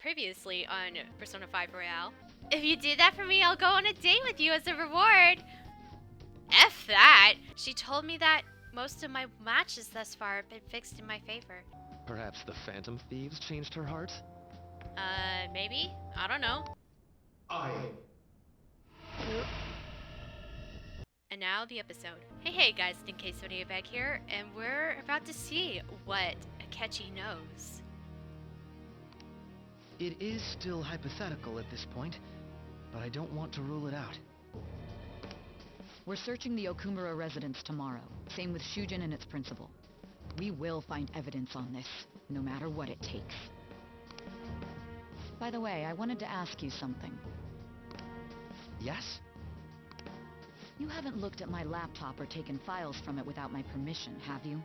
previously on Persona 5 Royale. If you did that for me, I'll go on a date with you as a reward. F that! She told me that most of my matches thus far have been fixed in my favor. Perhaps the Phantom Thieves changed her heart? Maybe? I don't know. And now the episode. Hey guys, Nikkei Sodiabag here, and we're about to see what Akechi knows. It is still hypothetical at this point, but I don't want to rule it out. We're searching the Okumara residence tomorrow. Same with Shujin and its principal. We will find evidence on this, no matter what it takes. By the way, I wanted to ask you something. Yes? You haven't looked at my laptop or taken files from it without my permission, have you?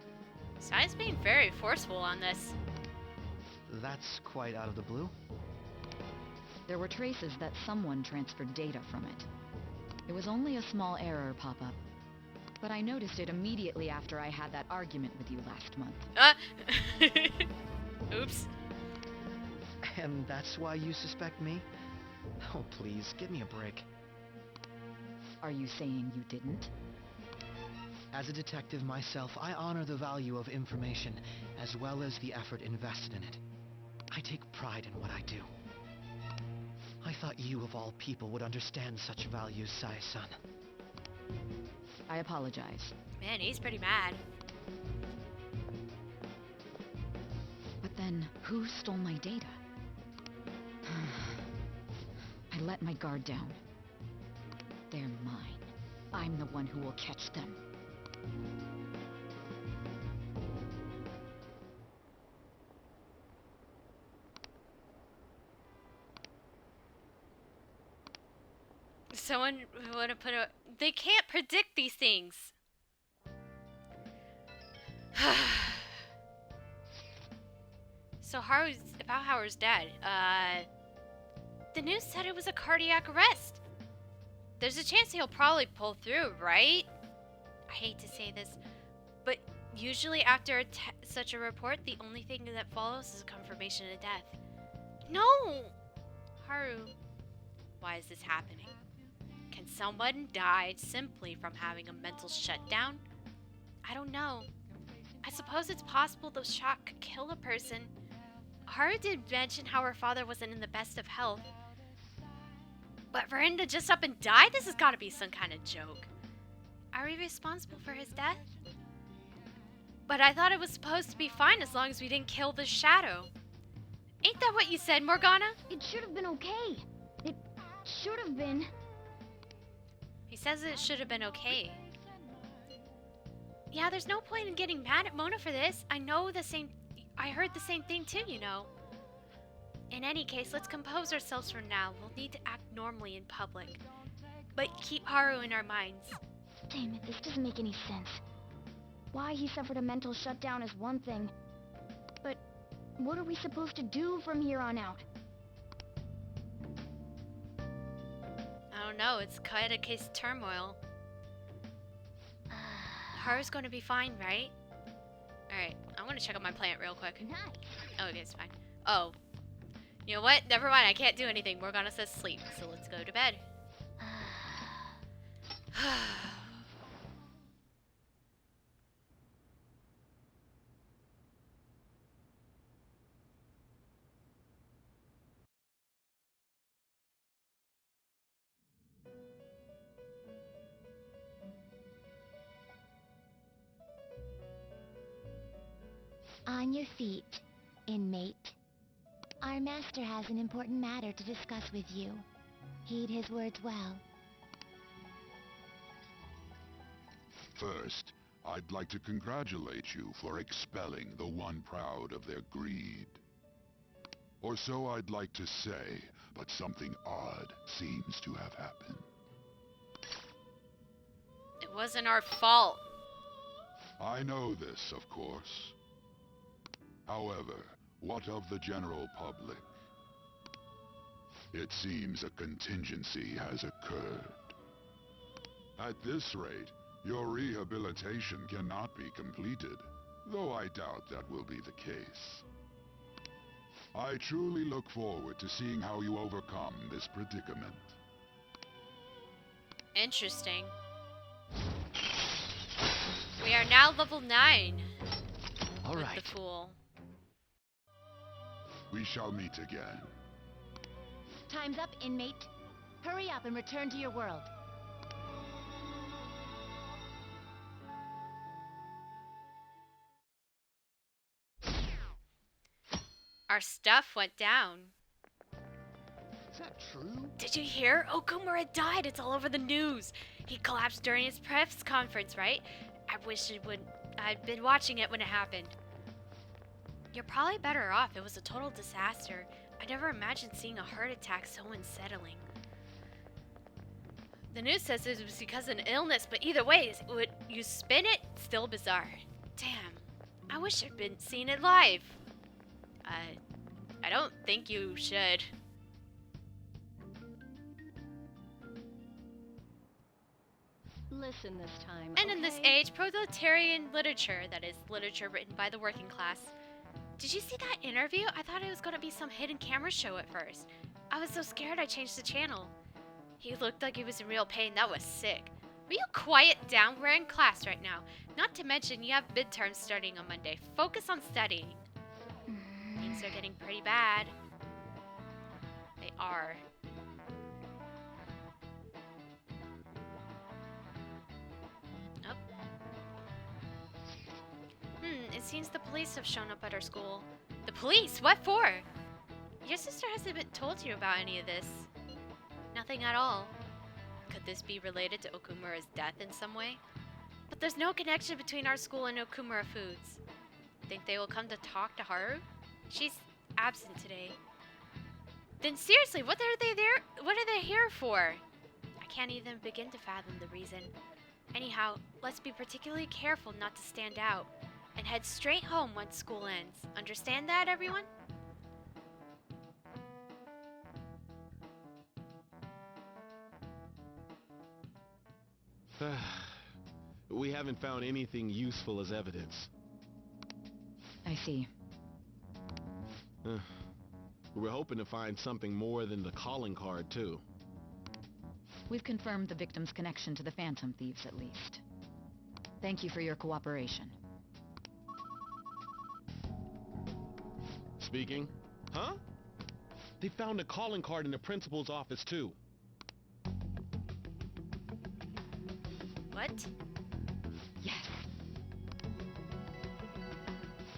Sai's being very forceful on this. That's quite out of the blue. There were traces that someone transferred data from it. It was only a small error pop-up, but I noticed it immediately after I had that argument with you last month. Oops. And that's why you suspect me? Oh, please, give me a break. Are you saying you didn't? As a detective myself, I honor the value of information, as well as the effort invested in it. I take pride in what I do. I thought you, of all people, would understand such values, Sai-san. I apologize. Man, he's pretty mad. But then, who stole my data? I let my guard down. They're mine. I'm the one who will catch them. Someone would have put a... They can't predict these things. So Haru's dead. The news said it was a cardiac arrest. There's a chance he'll probably pull through, right? I hate to say this, but usually after such a report, the only thing that follows is a confirmation of death. No! Haru, why is this happening? Can someone die simply from having a mental shutdown? I don't know. I suppose it's possible the shock could kill a person. Haru did mention how her father wasn't in the best of health. But for him to just up and die, this has got to be some kind of joke. Are we responsible for his death? But I thought it was supposed to be fine as long as we didn't kill the shadow. Ain't that what you said, Morgana? It should have been okay. It should have been. He says it should have been okay. Yeah, there's no point in getting mad at Mona for this. I heard the same thing too, you know. In any case, let's compose ourselves for now. We'll need to act normally in public. But keep Haru in our minds. Damn it, this doesn't make any sense. Why he suffered a mental shutdown is one thing. But what are we supposed to do from here on out? I don't know, it's quite a case of turmoil. Haru's going to be fine, right? Alright, I'm going to check out my plant real quick. Nice. Oh, okay, it's fine. Oh. You know what? Never mind, I can't do anything. Morgana says sleep, so let's go to bed. On your feet, inmate. Our master has an important matter to discuss with you. Heed his words well. First, I'd like to congratulate you for expelling the one proud of their greed. Or so I'd like to say, but something odd seems to have happened. It wasn't our fault. I know this, of course. However, what of the general public? It seems a contingency has occurred. At this rate, your rehabilitation cannot be completed, though I doubt that will be the case. I truly look forward to seeing how you overcome this predicament. Interesting. We are now level 9 All with right. the Fool. We shall meet again. Time's up, inmate. Hurry up and return to your world. Our stuff went down. Is that true? Did you hear? Okumara died. It's all over the news. He collapsed during his press conference, right? I wish I'd been watching it when it happened. You're probably better off. It was a total disaster. I never imagined seeing a heart attack so unsettling. The news says it was because of an illness, but either way, would you spin it? Still bizarre. Damn. I wish I'd been seeing it live. I don't think you should. Listen this time, And in this age, proletarian literature, that is, literature written by the working class. Did you see that interview? I thought it was going to be some hidden camera show at first. I was so scared I changed the channel. He looked like he was in real pain. That was sick. Will you quiet down? We're in class right now. Not to mention, you have midterms starting on Monday. Focus on studying. Things are getting pretty bad. They are. Oh. It seems the police have shown up at our school. The police? What for? Your sister hasn't been told you about any of this. Nothing at all. Could this be related to Okumura's death in some way? But there's no connection between our school and Okumura Foods. Think they will come to talk to Haru? She's absent today. Then seriously, what are they there? What are they here for? I can't even begin to fathom the reason. Anyhow, let's be particularly careful not to stand out and head straight home once school ends. Understand that, everyone? We haven't found anything useful as evidence. I see. We were hoping to find something more than the calling card, too. We've confirmed the victim's connection to the Phantom Thieves, at least. Thank you for your cooperation. Speaking? Huh? They found a calling card in the principal's office, too. What? Yes.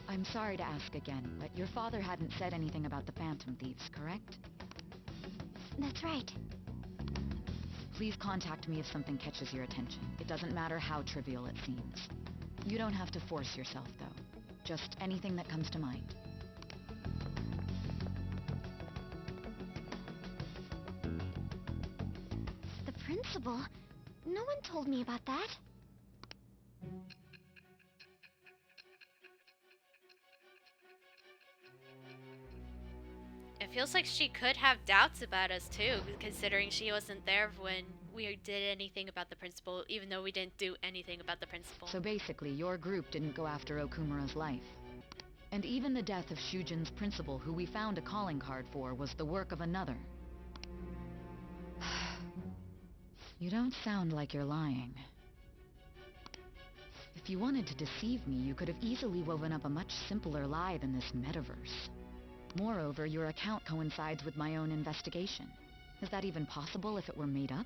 I'm sorry to ask again, but your father hadn't said anything about the Phantom Thieves, correct? That's right. Please contact me if something catches your attention. It doesn't matter how trivial it seems. You don't have to force yourself, though. Just anything that comes to mind. The principal? No one told me about that. It feels like she could have doubts about us too, considering she wasn't there when we did anything about the principal, even though we didn't do anything about the principal. So basically, your group didn't go after Okumura's life. And even the death of Shujin's principal, who we found a calling card for, was the work of another. You don't sound like you're lying. If you wanted to deceive me, you could have easily woven up a much simpler lie than this metaverse. Moreover, your account coincides with my own investigation. Is that even possible if it were made up?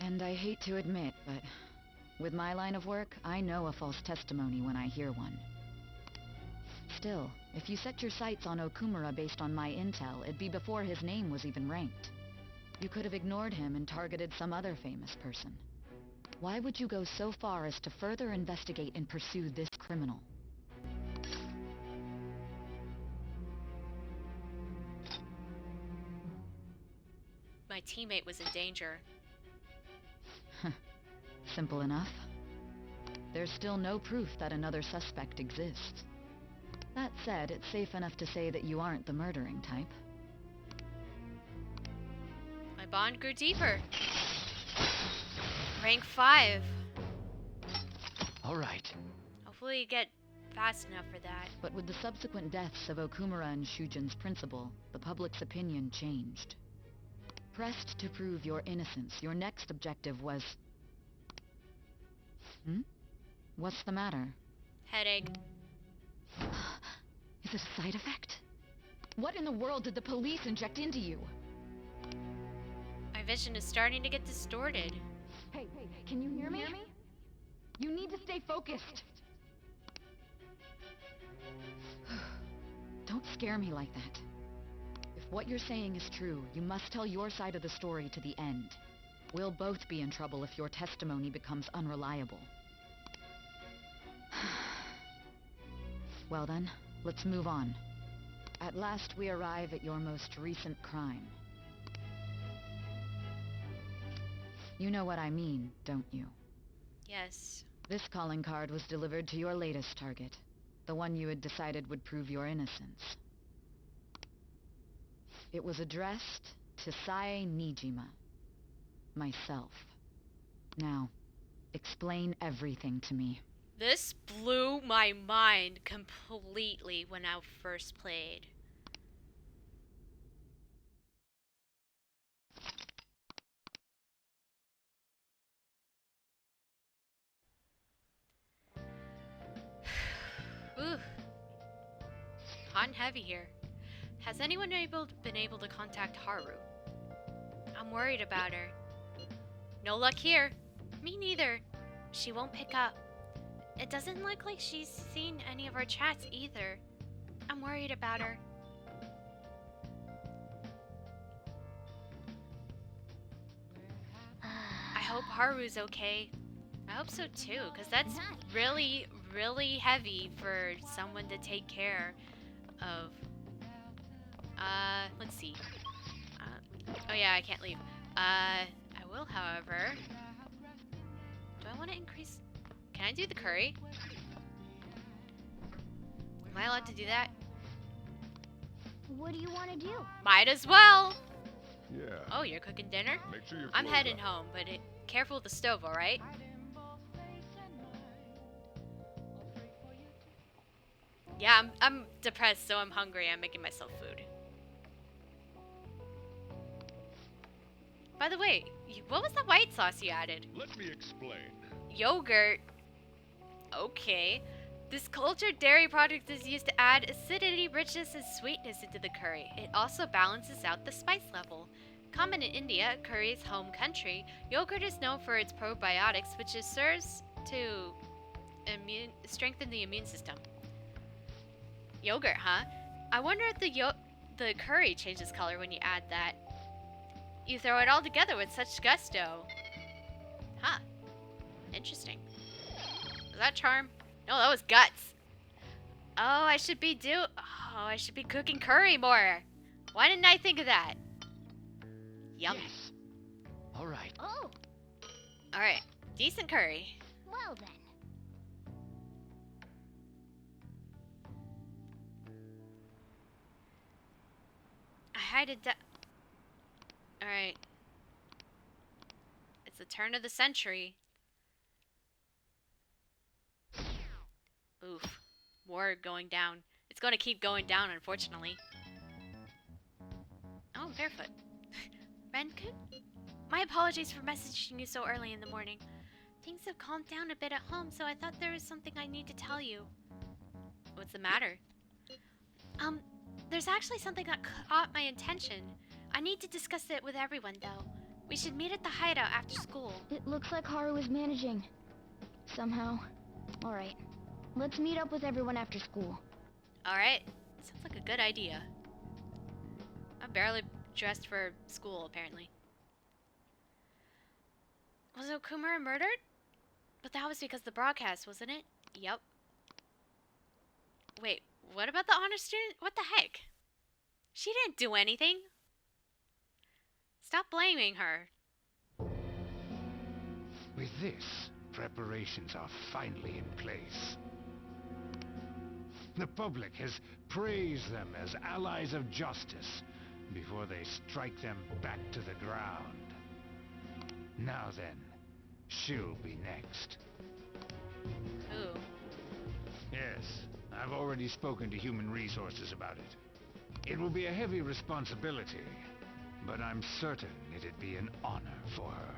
And I hate to admit, but with my line of work, I know a false testimony when I hear one. Still, if you set your sights on Okumura based on my intel, it'd be before his name was even ranked. You could have ignored him and targeted some other famous person. Why would you go so far as to further investigate and pursue this criminal? My teammate was in danger. Simple enough. There's still no proof that another suspect exists. That said, it's safe enough to say that you aren't the murdering type. My bond grew deeper. Rank 5. All right. Hopefully you get fast enough for that. But with the subsequent deaths of Okumara and Shujin's principal, the public's opinion changed. Pressed to prove your innocence, your next objective was... What's the matter? Headache. Is it a side effect? What in the world did the police inject into you? My vision is starting to get distorted. Hey, can you hear me? You need to stay focused. Don't scare me like that. If what you're saying is true, you must tell your side of the story to the end. We'll both be in trouble if your testimony becomes unreliable. Well then, let's move on. At last we arrive at your most recent crime. You know what I mean, don't you? Yes. This calling card was delivered to your latest target. The one you had decided would prove your innocence. It was addressed to Sae Nijima. Myself. Now, explain everything to me. This blew my mind completely when I first played. Ooh. Hot and heavy here. Has anyone been able to contact Haru? I'm worried about her. No luck here. Me neither. She won't pick up. It doesn't look like she's seen any of our chats either. I'm worried about her. I hope Haru's okay. I hope so too, because that's really, really heavy for someone to take care of. Let's see. Oh yeah, I can't leave. I will, however. Do I want to increase? Can I do the curry? Am I allowed to do that? What do you want to do? Might as well. Yeah. Oh, you're cooking dinner? Make sure your I'm clothes heading are- home, but careful with the stove, all right? Yeah, I'm depressed, so I'm hungry. I'm making myself food. By the way, what was the white sauce you added? Let me explain. Yogurt. Okay. This cultured dairy product is used to add acidity, richness, and sweetness into the curry. It also balances out the spice level. Common in India, curry's home country, yogurt is known for its probiotics, which serves to strengthen the immune system. Yogurt, huh? I wonder if the curry changes color when you add that. You throw it all together with such gusto. Huh. Interesting. Was that charm? No, that was guts. Oh, I should be cooking curry more. Why didn't I think of that? Yum. Yes. All right. Oh, Alright. Decent curry. well then. I hide it Alright. It's the turn of the century. Oof. War going down. It's going to keep going down, unfortunately. Oh, I'm barefoot. Renku? My apologies for messaging you so early in the morning. Things have calmed down a bit at home, so I thought there was something I need to tell you. What's the matter? There's actually something that caught my attention. I need to discuss it with everyone, though. We should meet at the hideout after school. It looks like Haru is managing. Somehow. Alright. Let's meet up with everyone after school. Alright. Sounds like a good idea. I'm barely dressed for school, apparently. Was Okumara murdered? But that was because of the broadcast, wasn't it? Yep. Wait, what about the honor student? What the heck? She didn't do anything. Stop blaming her. With this, preparations are finally in place. The public has praised them as allies of justice before they strike them back to the ground. Now then, she'll be next. Ooh. Yes, I've already spoken to Human Resources about it. It will be a heavy responsibility, but I'm certain it'd be an honor for her.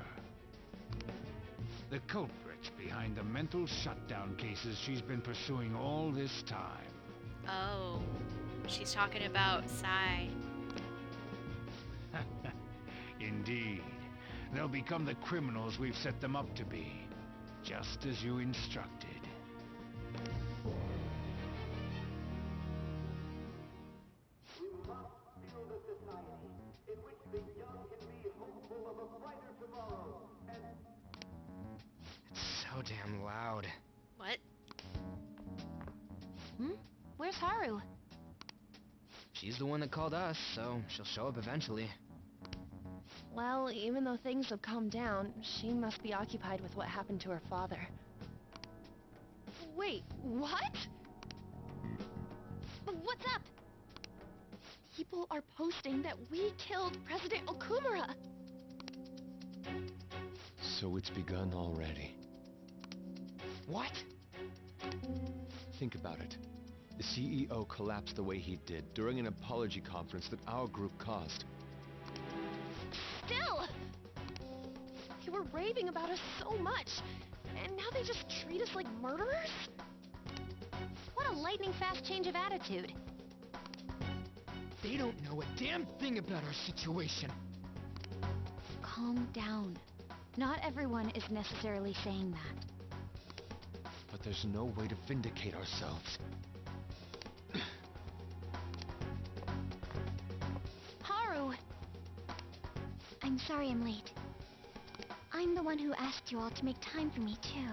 The culprits behind the mental shutdown cases she's been pursuing all this time. Oh, she's talking about Sai. Indeed. They'll become the criminals we've set them up to be, just as you instructed. It's so damn loud. What? Where's Haru? She's the one that called us, so she'll show up eventually. Well, even though things have calmed down, she must be occupied with what happened to her father. Wait, what? What's up? People are posting that we killed President Okumara. So it's begun already. What? Think about it. The CEO collapsed the way he did during an apology conference that our group caused. Still! They were raving about us so much, and now they just treat us like murderers? What a lightning-fast change of attitude. They don't know a damn thing about our situation. Calm down. Not everyone is necessarily saying that. But there's no way to vindicate ourselves. Haru! I'm sorry I'm late. I'm the one who asked you all to make time for me, too.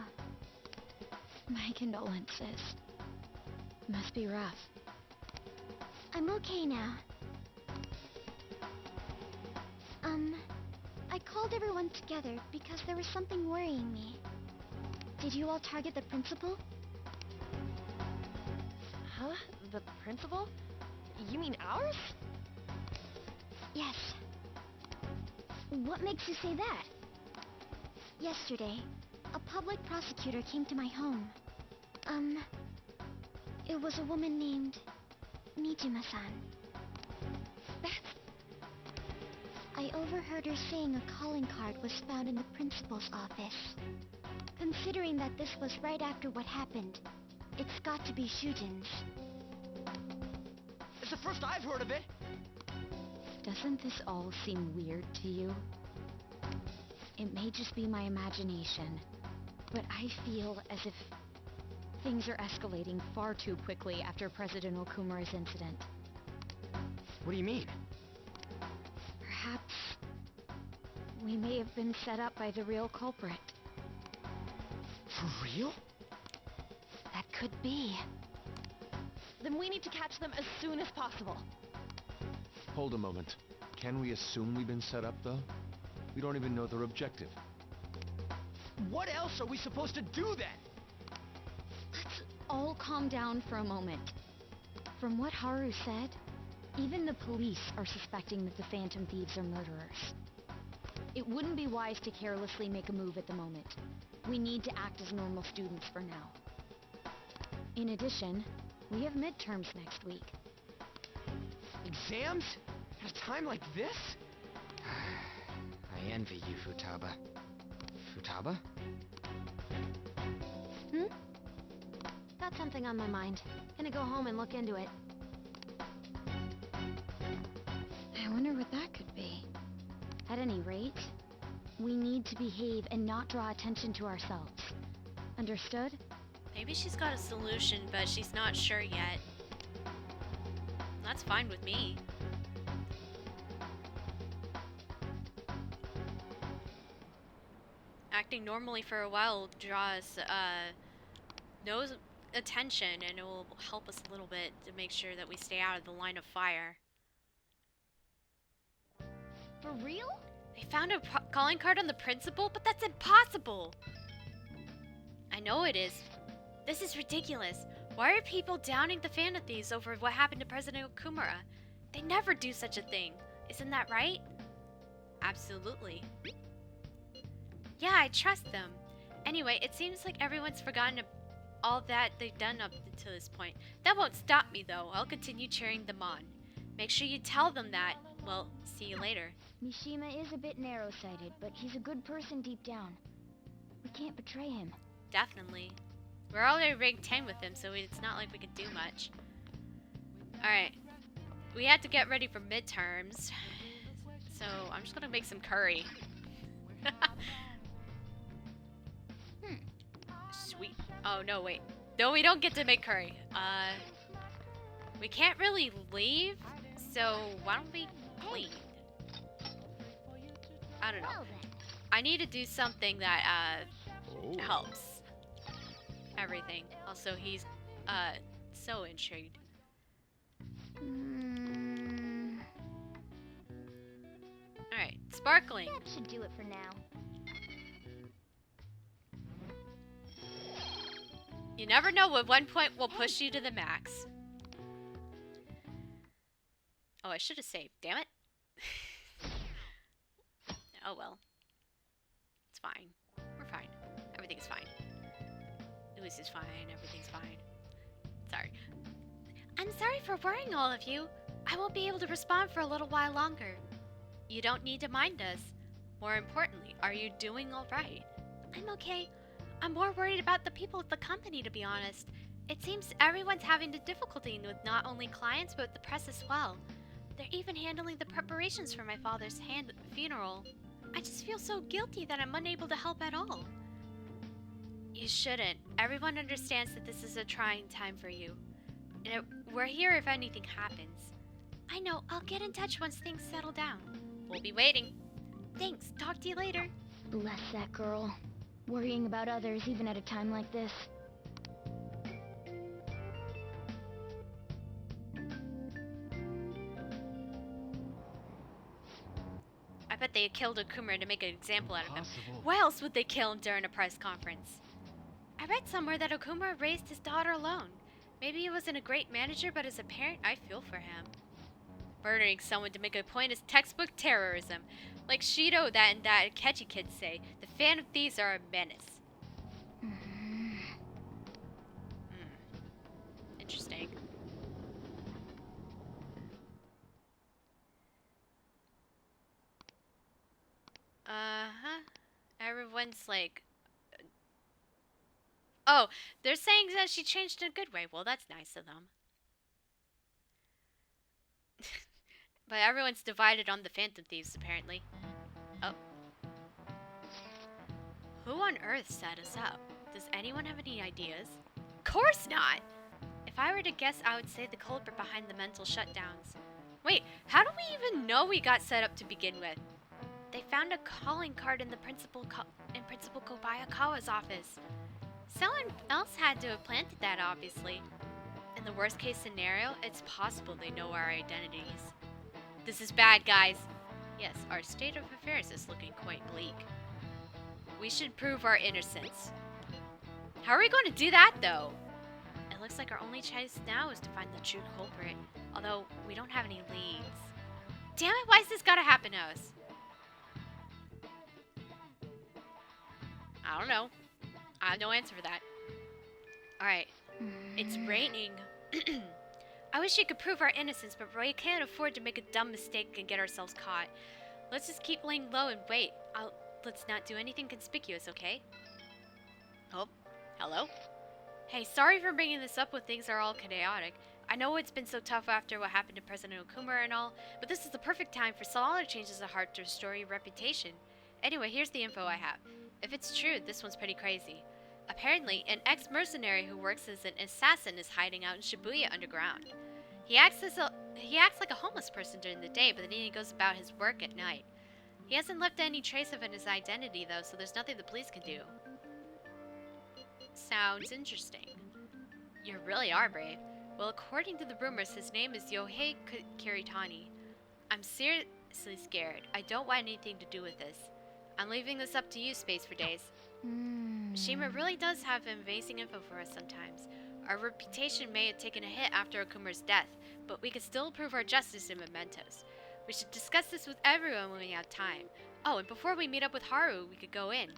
My condolences. Must be rough. I'm okay now. I called everyone together because there was something worrying me. Did you all target the principal? Huh? The principal? You mean ours? Yes. What makes you say that? Yesterday, a public prosecutor came to my home. It was a woman named Nijima-san. I overheard her saying a calling card was found in the principal's office. Considering that this was right after what happened, it's got to be Shujin's. It's the first I've heard of it. Doesn't this all seem weird to you? It may just be my imagination, but I feel as if things are escalating far too quickly after President Okumara's incident. What do you mean? Perhaps we may have been set up by the real culprit. For real? That could be. Then we need to catch them as soon as possible. Hold a moment. Can we assume we've been set up, though? We don't even know their objective. What else are we supposed to do then? Let's all calm down for a moment. From what Haru said, even the police are suspecting that the Phantom Thieves are murderers. It wouldn't be wise to carelessly make a move at the moment. We need to act as normal students for now. In addition, we have midterms next week. Exams? At a time like this? I envy you, Futaba. Futaba? Got something on my mind. Gonna go home and look into it. I wonder what that could be. At any rate, we need to behave and not draw attention to ourselves. Understood? Maybe she's got a solution, but she's not sure yet. That's fine with me. Acting normally for a while will draw us no attention, and it will help us a little bit to make sure that we stay out of the line of fire. For real? They found a calling card on the principal, but that's impossible! I know it is. This is ridiculous. Why are people downing the Phantom Thieves over what happened to President Okumara? They never do such a thing. Isn't that right? Absolutely. Yeah, I trust them. Anyway, it seems like everyone's forgotten all that they've done up to this point. That won't stop me, though. I'll continue cheering them on. Make sure you tell them that. Well, see you later. Mishima is a bit narrow-sighted, but he's a good person deep down. We can't betray him. Definitely. We're already ranked 10 with him, so it's not like we can do much. Alright. We have to get ready for midterms. So, I'm just gonna make some curry. Sweet. Oh, no, wait. No, we don't get to make curry. We can't really leave, so why don't we clean? I don't know. Well then. I need to do something that, helps everything. Also, he's, so intrigued. Alright, sparkling. That should do it for now. You never know what one point will push you to the max. Oh, I should have saved. Damn it. Oh well. It's fine. We're fine. Everything's fine. Louis is fine. Everything's fine. Sorry. I'm sorry for worrying all of you. I won't be able to respond for a little while longer. You don't need to mind us. More importantly, are you doing all right? I'm okay. I'm more worried about the people at the company, to be honest. It seems everyone's having the difficulty with not only clients, but the press as well. They're even handling the preparations for my father's funeral. I just feel so guilty that I'm unable to help at all. You shouldn't. Everyone understands that this is a trying time for you. And we're here if anything happens. I know. I'll get in touch once things settle down. We'll be waiting. Thanks. Talk to you later. Bless that girl. Worrying about others even at a time like this. I bet they killed Okumara to make an example out of him. Why else would they kill him during a press conference? I read somewhere that Okumara raised his daughter alone. Maybe he wasn't a great manager, but as a parent, I feel for him. Murdering someone to make a point is textbook terrorism. Like Shido and that Akechi kids say, the Phantom Thieves are a menace. Interesting. Everyone's like... Oh, they're saying that she changed in a good way. Well, that's nice of them. But everyone's divided on the Phantom Thieves, apparently. Oh. Who on earth set us up? Does anyone have any ideas? Of course not! If I were to guess, I would say the culprit behind the mental shutdowns. Wait, how do we even know we got set up to begin with? They found a calling card in the Principal Kobayakawa's office. Someone else had to have planted that, obviously. In the worst case scenario, it's possible they know our identities. This is bad, guys. Yes, our state of affairs is looking quite bleak. We should prove our innocence. How are we going to do that, though? It looks like our only choice now is to find the true culprit, although we don't have any leads. Damn it, why's this gotta happen to us? I don't know. I have no answer for that. Alright. It's raining. I wish we could prove our innocence, but we can't afford to make a dumb mistake and get ourselves caught. Let's just keep laying low and wait. Let's not do anything conspicuous, okay? Oh, hello? Hey, sorry for bringing this up when things are all chaotic. I know it's been so tough after what happened to President Okumara and all, but this is the perfect time for smaller changes of heart to restore your reputation. Anyway, here's the info I have. If it's true, this one's pretty crazy. Apparently, an ex-mercenary who works as an assassin is hiding out in Shibuya underground. He acts like a homeless person during the day, but then he goes about his work at night. He hasn't left any trace of his identity, though, so there's nothing the police can do. Sounds interesting. You really are brave. Well, according to the rumors, his name is Yohei Kiritani. I'm seriously scared. I don't want anything to do with this. I'm leaving this up to you, Space for Days. Mishima really does have amazing info for us sometimes. Our reputation may have taken a hit after Okumara's death, but we can still prove our justice in mementos. We should discuss this with everyone when we have time. Oh, and before we meet up with Haru, we could go in.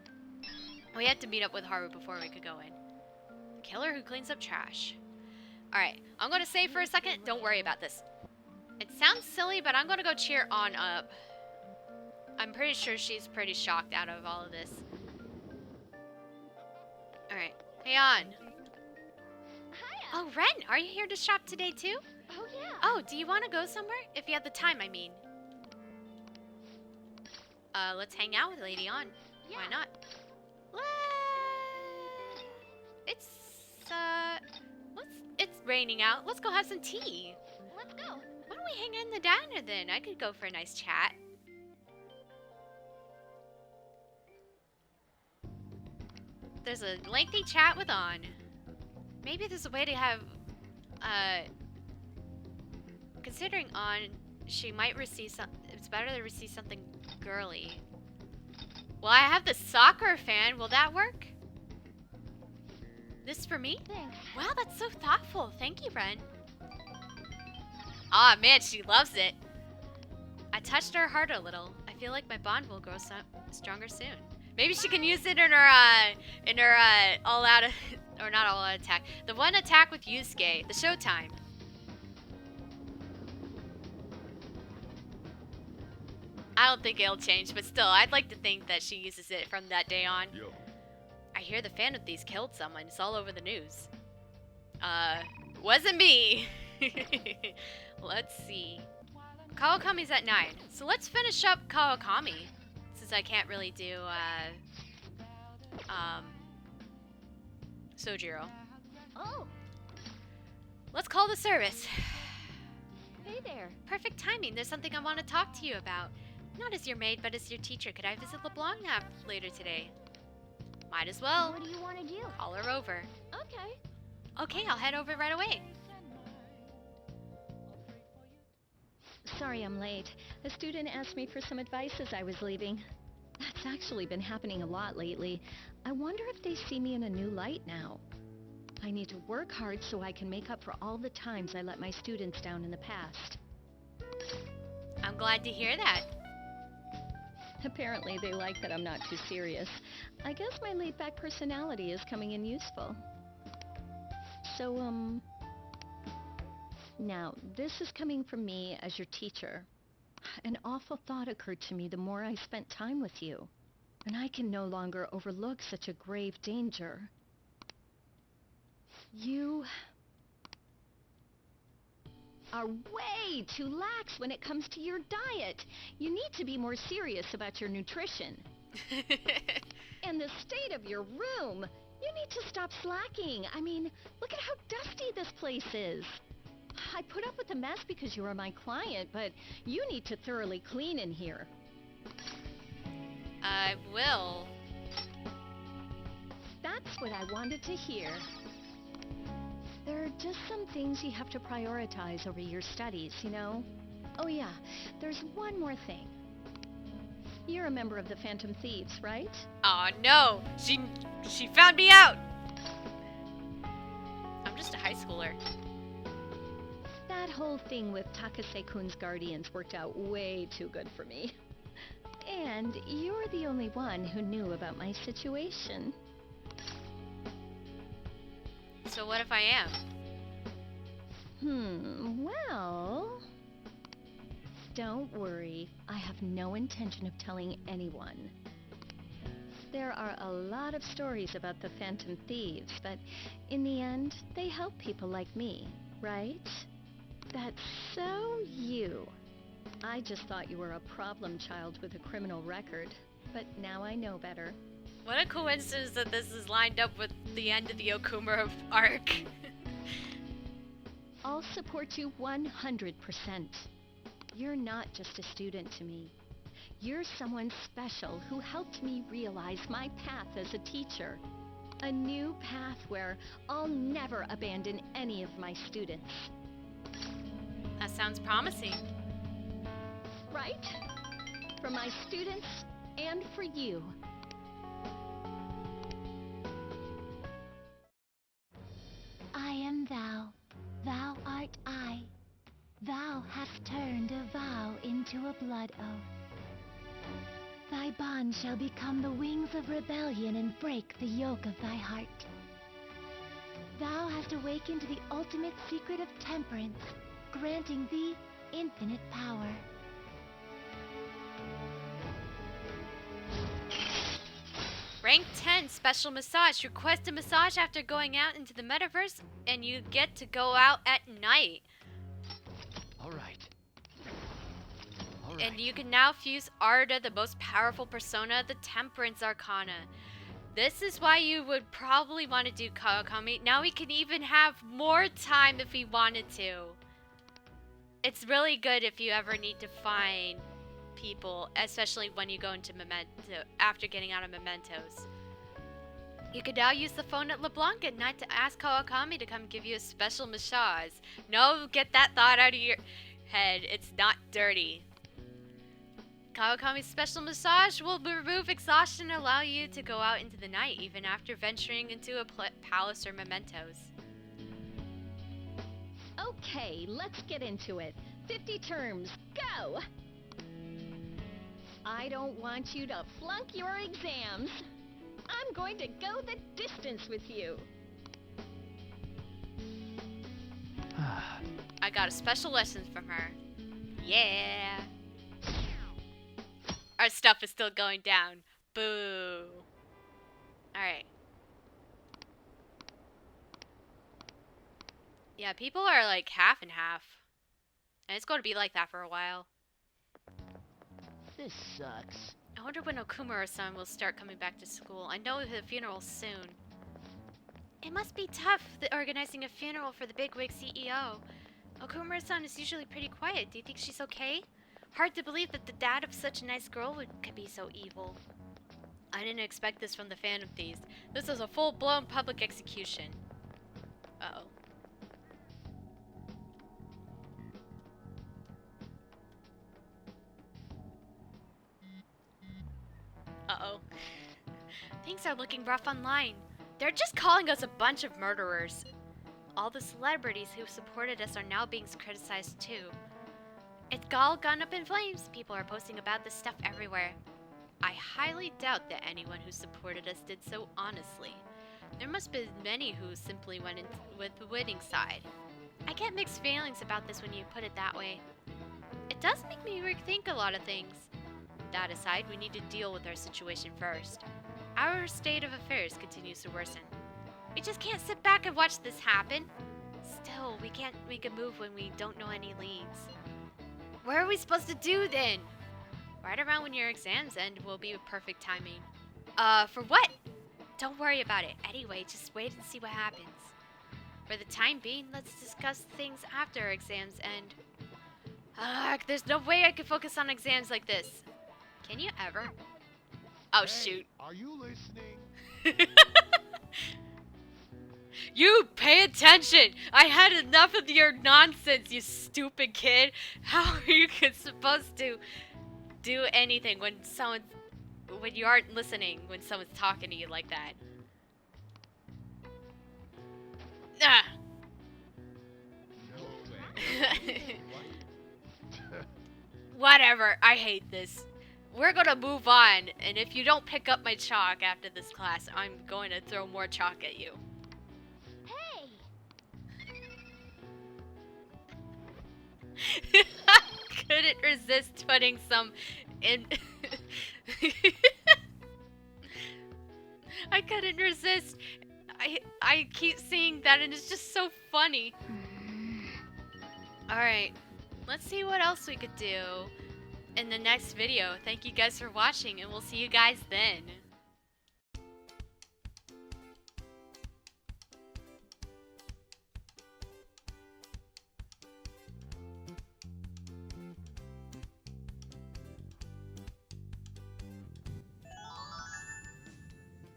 We had to meet up with Haru before we could go in. Killer who cleans up trash. Alright, I'm gonna save for a second. Don't worry about this. It sounds silly, but I'm gonna go cheer On up. I'm pretty sure she's pretty shocked out of all of this. Alright. Hey, On. Hiya! Oh, Ren, are you here to shop today too? Oh, yeah. Oh, do you want to go somewhere? If you have the time, I mean. Let's hang out with Lady On. Yeah. Why not? It's, it's raining out. Let's go have some tea. Let's go. Why don't we hang out in the diner then? I could go for a nice chat. There's a lengthy chat with On. Maybe there's a way to have, considering On, she might receive some, it's better to receive something girly. Well, I have the soccer fan. Will that work? This for me? Thanks. Wow, that's so thoughtful. Thank you, Ren. Ah, man, she loves it. I touched her heart a little. I feel like my bond will grow stronger soon. Maybe she can use it in her all-out, or not all-out attack. The one attack with Yusuke, the Showtime. I don't think it'll change, but still, I'd like to think that she uses it from that day on. Yo. I hear the fan of these killed someone. It's all over the news. Wasn't me. Let's see. Kawakami's at 9. So let's finish up Kawakami. Since I can't really do, Sojiro. Oh, Let's call the service. hey there. Perfect timing. There's something I want to talk to you about. Not as your maid, but as your teacher. Could I visit LeBlanc later today? Might as well. What do you want to do? Call her over. Okay. Okay, I'll head over right away. Sorry I'm late. A student asked me for some advice as I was leaving. That's actually been happening a lot lately. I wonder if they see me in a new light now. I need to work hard so I can make up for all the times I let my students down in the past. I'm glad to hear that. Apparently they like that I'm not too serious. I guess my laid-back personality is coming in useful. So, now, this is coming from me as your teacher. An awful thought occurred to me the more I spent time with you, and I can no longer overlook such a grave danger. You are way too lax when it comes to your diet. You need to be more serious about your nutrition. And the state of your room. You need to stop slacking. I mean, look at how dusty this place is. I put up with the mess because you are my client, but you need to thoroughly clean in here. I will. That's what I wanted to hear. There are just some things you have to prioritize over your studies, you know? Oh yeah, there's one more thing. You're a member of the Phantom Thieves, right? Oh no, she found me out. I'm just a high schooler. That whole thing with Takase-kun's guardians worked out way too good for me. And you're the only one who knew about my situation. So what if I am? Well... Don't worry, I have no intention of telling anyone. There are a lot of stories about the Phantom Thieves, but in the end, they help people like me, right? That's so you. I just thought you were a problem child with a criminal record, but now I know better. What a coincidence that this is lined up with the end of the Okumara arc. I'll support you 100%. You're not just a student to me. You're someone special who helped me realize my path as a teacher. A new path where I'll never abandon any of my students. That sounds promising. Right? For my students and for you. I am thou. Thou art I. Thou hast turned a vow into a blood oath. Thy bond shall become the wings of rebellion and break the yoke of thy heart. Thou hast awakened the ultimate secret of temperance, granting thee infinite power. Rank 10, special massage. Request a massage after going out into the metaverse, and you get to go out at night. Alright. And you can now fuse Arda, the most powerful persona, the Temperance Arcana. This is why you would probably want to do Kawakami. Now we can even have more time if we wanted to. It's really good if you ever need to find people, especially when you go into Memento, after getting out of Mementos. You can now use the phone at LeBlanc at night to ask Kawakami to come give you a special massage. No, get that thought out of your head. It's not dirty. Kawakami's special massage will remove exhaustion and allow you to go out into the night, even after venturing into a palace or Mementos. Okay, let's get into it. 50 terms, go! I don't want you to flunk your exams. I'm going to go the distance with you. I got a special lesson from her. Yeah. Our stuff is still going down. Boo. Alright. Yeah, people are like half and half. And it's going to be like that for a while. This sucks. I wonder when Okumara-san will start coming back to school. I know the funeral's soon. It must be tough, organizing a funeral for the bigwig CEO. Okumara-san is usually pretty quiet. Do you think she's okay? Hard to believe that the dad of such a nice girl could be so evil. I didn't expect this from the Phantom Thieves. This is a full-blown public execution. Uh-oh. Uh-oh. Things are looking rough online. They're just calling us a bunch of murderers. All the celebrities who supported us are now being criticized too. It's all gone up in flames. People are posting about this stuff everywhere. I highly doubt that anyone who supported us did so honestly. There must be many who simply went in with the winning side. I get mixed feelings about this when you put it that way. It does make me rethink a lot of things. That aside, we need to deal with our situation first. Our state of affairs continues to worsen. We just can't sit back and watch this happen. Still, we can't make a move when we don't know any leads. What are we supposed to do then? Right around when your exams end will be perfect timing. For what? Don't worry about it. Anyway, just wait and see what happens. For the time being, let's discuss things after our exams end. There's no way I can focus on exams like this. Can you ever? Oh, shoot. Are you listening? You pay attention! I had enough of your nonsense, you stupid kid. How are you supposed to do anything when you aren't listening when someone's talking to you like that? Ah. No way. Whatever, I hate this. We're gonna move on, and if you don't pick up my chalk after this class, I'm going to throw more chalk at you. I couldn't resist putting some in. I couldn't resist. I keep seeing that and it's just so funny. Alright, let's see what else we could do in the next video. Thank you guys for watching and we'll see you guys then.